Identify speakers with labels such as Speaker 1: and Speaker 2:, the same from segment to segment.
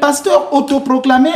Speaker 1: pasteurs autoproclamés,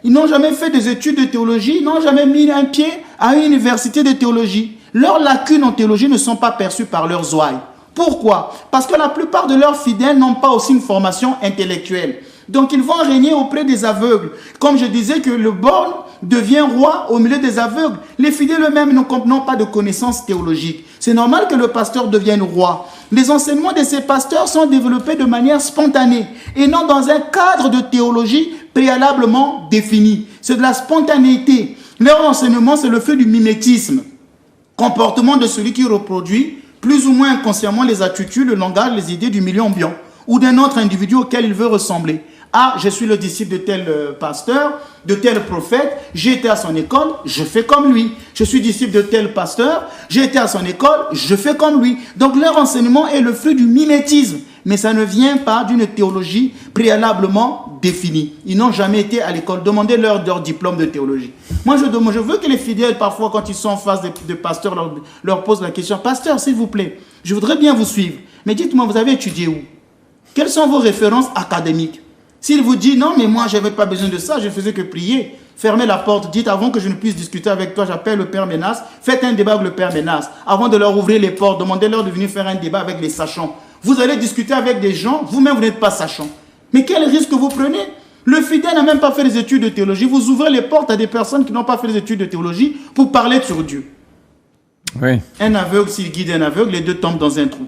Speaker 1: ils n'ont jamais fait des études de théologie, ils n'ont jamais mis un pied à une université de théologie. Leurs lacunes en théologie ne sont pas perçues par leurs ouailles. Pourquoi? Parce que la plupart de leurs fidèles n'ont pas aussi une formation intellectuelle. Donc ils vont régner auprès des aveugles. Comme je disais que le borgne devient roi au milieu des aveugles. Les fidèles eux-mêmes n'ont pas de connaissances théologiques. C'est normal que le pasteur devienne roi. Les enseignements de ces pasteurs sont développés de manière spontanée et non dans un cadre de théologie préalablement défini. C'est de la spontanéité. Leur enseignement, c'est le fruit du mimétisme. Comportement de celui qui reproduit plus ou moins inconsciemment les attitudes, le langage, les idées du milieu ambiant ou d'un autre individu auquel il veut ressembler. Ah, je suis le disciple de tel pasteur, de tel prophète, j'ai été à son école, je fais comme lui. Je suis disciple de tel pasteur, j'ai été à son école, je fais comme lui. Donc leur enseignement est le fruit du mimétisme, mais ça ne vient pas d'une théologie préalablement définie. Ils n'ont jamais été à l'école. Demandez-leur leur diplôme de théologie. Moi, je veux que les fidèles, parfois, quand ils sont en face de pasteurs, leur posent la question, « Pasteur, s'il vous plaît, je voudrais bien vous suivre, mais dites-moi, vous avez étudié où? Quelles sont vos références académiques ?» S'il vous dit, non, mais moi, je n'avais pas besoin de ça, je ne faisais que prier. Fermez la porte, dites, avant que je ne puisse discuter avec toi, j'appelle le Père Ménas, faites un débat avec le Père Ménas. Avant de leur ouvrir les portes, demandez-leur de venir faire un débat avec les sachants. Vous allez discuter avec des gens, vous-même, vous n'êtes pas sachant. Mais quel risque vous prenez? Le fidèle n'a même pas fait des études de théologie. Vous ouvrez les portes à des personnes qui n'ont pas fait des études de théologie pour parler sur Dieu.
Speaker 2: Oui.
Speaker 1: Un aveugle, s'il guide un aveugle, les deux tombent dans un trou.